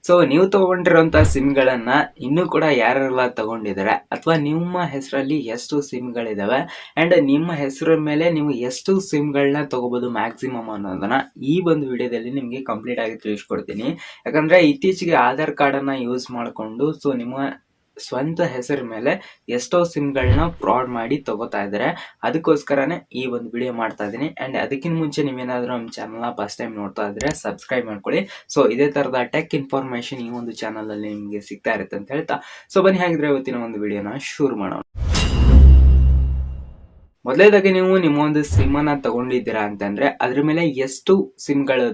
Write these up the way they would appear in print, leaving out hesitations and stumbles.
So ನೀವು ತಗೊಂಡಿರುವಂತ ಸಿಮ್ಗಳನ್ನ ಇನ್ನೂ ಕೂಡ ಯಾರೆಲ್ಲ ತಗೊಂಡಿದ್ದಾರೆ ಅಥವಾ ನಿಮ್ಮ ಹೆಸರಲ್ಲಿ ಎಷ್ಟು ಸಿಮ್ಗಳಿದಾವೆ ಅಂಡ್ ನಿಮ್ಮ ಹೆಸರ ಮೇಲೆ ನೀವು ಎಷ್ಟು ಸಿಮ್ಗಳನ್ನ ತಗೋಬಹುದು ಮ್ಯಾಕ್ಸಿಮಮ್ ಅನ್ನೋದನ್ನ ಈ ಒಂದು ವಿಡಿಯೋದಲ್ಲಿ ನಿಮ್ಗೆ ಕಂಪ್ಲೀಟ್ ಆಗಿ ತಿಳಿಸ್ಕೊಡ್ತೀನಿ. ಯಾಕಂದ್ರೆ ಇತ್ತೀಚೆಗೆ ಆಧಾರ್ ಕಾರ್ಡ್ ಅನ್ನ ಯೂಸ್ ಮಾಡಿಕೊಂಡು ಸೊ ನಿಮ್ಮ ಸ್ವಂತ ಹೆಸರ ಮೇಲೆ ಎಷ್ಟೋ ಸಿಮ್ಗಳನ್ನ ಫ್ರಾಡ್ ಮಾಡಿ ತಗೋತಾ ಇದ್ದಾರೆ. ಅದಕ್ಕೋಸ್ಕರನೇ ಈ ಒಂದು ವಿಡಿಯೋ ಮಾಡ್ತಾ ಇದ್ದೀನಿ. ಅಂಡ್ ಅದಕ್ಕಿಂತ ಮುಂಚೆ ನೀವೇನಾದ್ರೂ ನಮ್ಮ ಚಾನಲ್ನ ಫಸ್ಟ್ ಟೈಮ್ ನೋಡ್ತಾ ಇದ್ರೆ ಸಬ್ಸ್ಕ್ರೈಬ್ ಮಾಡ್ಕೊಳ್ಳಿ. ಸೊ ಇದೇ ತರದ ಟೆಕ್ ಇನ್ಫಾರ್ಮೇಶನ್ ಈ ಒಂದು ಚಾನಲ್ ಅಲ್ಲಿ ನಿಮಗೆ ಸಿಗ್ತಾ ಇರುತ್ತೆ ಅಂತ ಹೇಳ್ತಾ ಸೊ ಬನ್ನಿ ಹಾಗಿದ್ರೆ ಇವತ್ತಿನ ಒಂದು ವಿಡಿಯೋನ ಶುರು ಮಾಡೋಣ. ಮೊದಲೇದಾಗಿ ನೀವು ನಿಮ್ಮ ಒಂದು ಸಿಮ್ ಅನ್ನ ತಗೊಂಡಿದ್ದೀರಾ ಅಂತಂದ್ರೆ ಅದ್ರ ಮೇಲೆ ಎಷ್ಟು ಸಿಮ್ಗಳು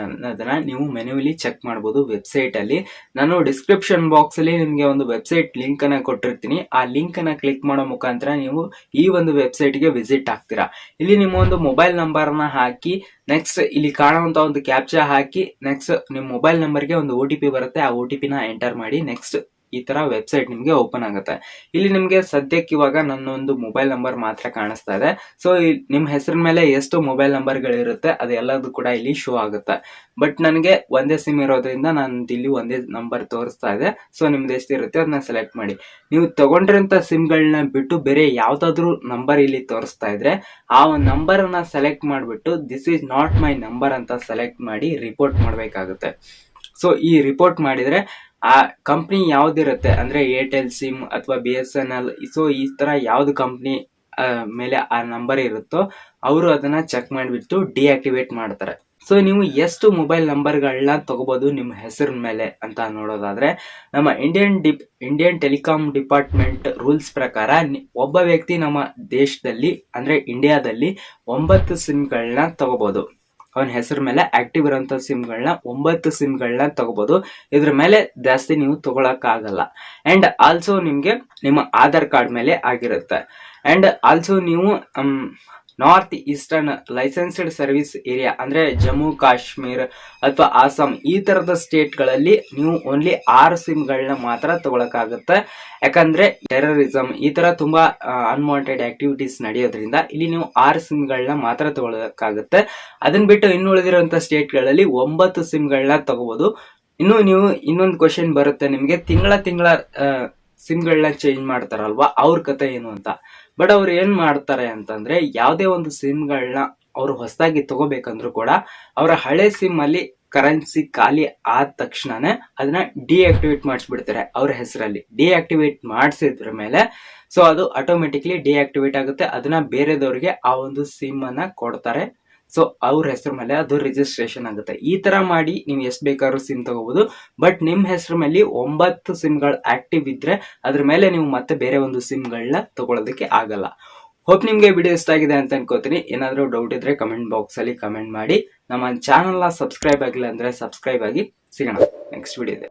ಅನ್ನೋದನ್ನ ನೀವು ಮೆನುವಲಿ ಚೆಕ್ ಮಾಡಬಹುದು ವೆಬ್ಸೈಟ್ ಅಲ್ಲಿ. ನಾನು ಡಿಸ್ಕ್ರಿಪ್ಷನ್ ಬಾಕ್ಸ್ ಅಲ್ಲಿ ನಿಮ್ಗೆ ಒಂದು ವೆಬ್ಸೈಟ್ ಲಿಂಕ್ ಅನ್ನ ಕೊಟ್ಟಿರ್ತೀನಿ. ಆ ಲಿಂಕ್ ಅನ್ನ ಕ್ಲಿಕ್ ಮಾಡೋ ಮುಖಾಂತರ ನೀವು ಈ ಒಂದು ವೆಬ್ಸೈಟ್ ಗೆ ವಿಸಿಟ್ ಆಗ್ತೀರಾ. ಇಲ್ಲಿ ನಿಮ್ಮ ಒಂದು ಮೊಬೈಲ್ ನಂಬರ್ ನ ಹಾಕಿ ನೆಕ್ಸ್ಟ್ ಇಲ್ಲಿ ಕಾಣುವಂತ ಒಂದು ಕ್ಯಾಪ್ಚಾ ಹಾಕಿ ನೆಕ್ಸ್ಟ್ ನಿಮ್ಮ ಮೊಬೈಲ್ ನಂಬರ್ಗೆ ಒಂದು OTP ಬರುತ್ತೆ. ಆ OTP ನ ಎಂಟರ್ ಮಾಡಿ ನೆಕ್ಸ್ಟ್ ಈ ತರ ವೆಬ್ಸೈಟ್ ನಿಮ್ಗೆ ಓಪನ್ ಆಗುತ್ತೆ. ಇಲ್ಲಿ ನಿಮ್ಗೆ ಸದ್ಯಕ್ಕೆ ಇವಾಗ ನನ್ನೊಂದು ಮೊಬೈಲ್ ನಂಬರ್ ಮಾತ್ರ ಕಾಣಿಸ್ತಾ ಇದೆ. ಸೊ ನಿಮ್ ಹೆಸರಿನ ಮೇಲೆ ಎಷ್ಟು ಮೊಬೈಲ್ ನಂಬರ್ಗಳಿರುತ್ತೆ ಅದೆಲ್ಲದು ಕೂಡ ಇಲ್ಲಿ ಶೋ ಆಗುತ್ತೆ. ಬಟ್ ನನಗೆ ಒಂದೇ ಸಿಮ್ ಇರೋದ್ರಿಂದ ನಾನು ಇಲ್ಲಿ ಒಂದೇ ನಂಬರ್ ತೋರಿಸ್ತಾ ಇದೆ. ಸೊ ನಿಮ್ದು ಎಷ್ಟಿರುತ್ತೆ ಅದನ್ನ ಸೆಲೆಕ್ಟ್ ಮಾಡಿ. ನೀವು ತಗೊಂಡಿರೋಂತ ಸಿಮ್ಗಳನ್ನ ಬಿಟ್ಟು ಬೇರೆ ಯಾವ್ದಾದ್ರು ನಂಬರ್ ಇಲ್ಲಿ ತೋರಿಸ್ತಾ ಇದ್ರೆ ಆ ಒಂದು ನಂಬರ್ ಅನ್ನ ಸೆಲೆಕ್ಟ್ ಮಾಡ್ಬಿಟ್ಟು this is not my number ಅಂತ ಸೆಲೆಕ್ಟ್ ಮಾಡಿ ರಿಪೋರ್ಟ್ ಮಾಡ್ಬೇಕಾಗುತ್ತೆ. ಸೊ ಈ ರಿಪೋರ್ಟ್ ಮಾಡಿದ್ರೆ ಆ ಕಂಪ್ನಿ ಯಾವ್ದಿರುತ್ತೆ ಅಂದ್ರೆ ಏರ್ಟೆಲ್ ಸಿಮ್ ಅಥವಾ BSNL ಸೊ ಈ ತರ ಯಾವ್ದು ಕಂಪ್ನಿ ಮೇಲೆ ಆ ನಂಬರ್ ಇರುತ್ತೋ ಅವರು ಅದನ್ನ ಚೆಕ್ ಮಾಡಿಬಿಟ್ಟು ಡಿಆಕ್ಟಿವೇಟ್ ಮಾಡ್ತಾರೆ. ಸೊ ನೀವು ಎಷ್ಟು ಮೊಬೈಲ್ ನಂಬರ್ಗಳನ್ನ ತಗೋಬಹುದು ನಿಮ್ಮ ಹೆಸರಿನ ಮೇಲೆ ಅಂತ ನೋಡೋದಾದ್ರೆ ನಮ್ಮ ಇಂಡಿಯನ್ ಟೆಲಿಕಾಂ ಡಿಪಾರ್ಟ್ಮೆಂಟ್ ರೂಲ್ಸ್ ಪ್ರಕಾರ ಒಬ್ಬ ವ್ಯಕ್ತಿ ನಮ್ಮ ದೇಶದಲ್ಲಿ ಅಂದ್ರೆ ಇಂಡಿಯಾದಲ್ಲಿ 9 ಸಿಮ್ಗಳನ್ನ ತಗೋಬಹುದು. ಅವನ ಹೆಸರ ಮೇಲೆ ಆಕ್ಟಿವ್ ಇರೋಂಥ ಸಿಮ್ಗಳನ್ನ 9 ಸಿಮ್ಗಳನ್ನ ತಗೋಬಹುದು. ಇದ್ರ ಮೇಲೆ ಜಾಸ್ತಿ ನೀವು ತಗೊಳಕ್ ಆಗಲ್ಲ. ಅಂಡ್ ಆಲ್ಸೋ ನಿಮ್ಗೆ ನಿಮ್ಮ ಆಧಾರ್ ಕಾರ್ಡ್ ಮೇಲೆ ಆಗಿರುತ್ತೆ. ಅಂಡ್ ಆಲ್ಸೋ ನೀವು north eastern licensed service area ಅಂದ್ರೆ ಜಮ್ಮು ಕಾಶ್ಮೀರ್ ಅಥವಾ ಆಸಾಮ್ ಈ ತರದ ಸ್ಟೇಟ್ ಗಳಲ್ಲಿ ನೀವು ಓನ್ಲಿ 6 ಸಿಮ್ಗಳನ್ನ ಮಾತ್ರ ತಗೊಳಕಾಗುತ್ತೆ. ಯಾಕಂದ್ರೆ ಟೆರರಿಸಂ ಈ ತರ ತುಂಬಾ ಅನ್ವಾಂಟೆಡ್ ಆಕ್ಟಿವಿಟೀಸ್ ನಡೆಯೋದ್ರಿಂದ ಇಲ್ಲಿ ನೀವು 6 ಸಿಮ್ಗಳನ್ನ ಮಾತ್ರ ತಗೊಳಕಾಗುತ್ತೆ. ಅದನ್ನ ಬಿಟ್ಟು ಇನ್ನು ಉಳಿದಿರುವಂತ ಸ್ಟೇಟ್ ಗಳಲ್ಲಿ 9 ಸಿಮ್ಗಳನ್ನ ತಗೋಬಹುದು. ಇನ್ನು ನೀವು ಇನ್ನೊಂದು ಕ್ವಶನ್ ಬರುತ್ತೆ ನಿಮ್ಗೆ, ತಿಂಗಳ ಸಿಮ್ಗಳನ್ನ ಚೇಂಜ್ ಮಾಡ್ತಾರಲ್ವಾ ಅವ್ರ ಕತೆ ಏನು ಅಂತ. ಬಟ್ ಅವ್ರು ಏನ್ ಮಾಡ್ತಾರೆ ಅಂತಂದ್ರೆ ಯಾವುದೇ ಒಂದು ಸಿಮ್ಗಳನ್ನ ಅವ್ರು ಹೊಸದಾಗಿ ತಗೋಬೇಕಂದ್ರೂ ಕೂಡ ಅವರ ಹಳೆ ಸಿಮ್ ಅಲ್ಲಿ ಕರೆನ್ಸಿ ಖಾಲಿ ಆದ ತಕ್ಷಣನೇ ಅದನ್ನ ಡಿಆಕ್ಟಿವೇಟ್ ಮಾಡಿಸ್ಬಿಡ್ತಾರೆ. ಅವ್ರ ಹೆಸರಲ್ಲಿ ಡಿಆಕ್ಟಿವೇಟ್ ಮಾಡಿಸಿದ್ರ ಮೇಲೆ ಸೊ ಅದು ಆಟೋಮೆಟಿಕ್ಲಿ ಡಿಆಕ್ಟಿವೇಟ್ ಆಗುತ್ತೆ. ಅದನ್ನ ಬೇರೆದವ್ರಿಗೆ ಆ ಒಂದು ಸಿಮ್ ಅನ್ನ ಕೊಡ್ತಾರೆ. ಸೊ ಅವ್ರ ಹೆಸರ ಮೇಲೆ ಅದು ರಿಜಿಸ್ಟ್ರೇಷನ್ ಆಗುತ್ತೆ. ಈ ತರ ಮಾಡಿ ನೀವು ಎಷ್ಟು ಬೇಕಾದ್ರೂ ಸಿಮ್ ತಗೋಬಹುದು. ಬಟ್ ನಿಮ್ ಹೆಸರ ಮೇಲೆ 9 ಸಿಮ್ಗಳು ಆಕ್ಟಿವ್ ಇದ್ರೆ ಅದ್ರ ಮೇಲೆ ನೀವು ಮತ್ತೆ ಬೇರೆ ಒಂದು ಸಿಮ್ಗಳನ್ನ ತಗೊಳ್ಳೋದಕ್ಕೆ ಆಗಲ್ಲ. ಹೋಪ್ ನಿಮ್ಗೆ ವಿಡಿಯೋ ಇಷ್ಟ ಆಗಿದೆ ಅಂತ ಅನ್ಕೋತೀನಿ. ಏನಾದ್ರೂ ಡೌಟ್ ಇದ್ರೆ ಕಮೆಂಟ್ ಬಾಕ್ಸ್ ಅಲ್ಲಿ ಕಮೆಂಟ್ ಮಾಡಿ. ನಮ್ಮ ಚಾನಲ್ ನ ಸಬ್ಸ್ಕ್ರೈಬ್ ಆಗಿಲ್ಲ ಅಂದ್ರೆ ಸಬ್ಸ್ಕ್ರೈಬ್ ಆಗಿ. ಸಿಗೋಣ ನೆಕ್ಸ್ಟ್ ವಿಡಿಯೋ ಇದೆ.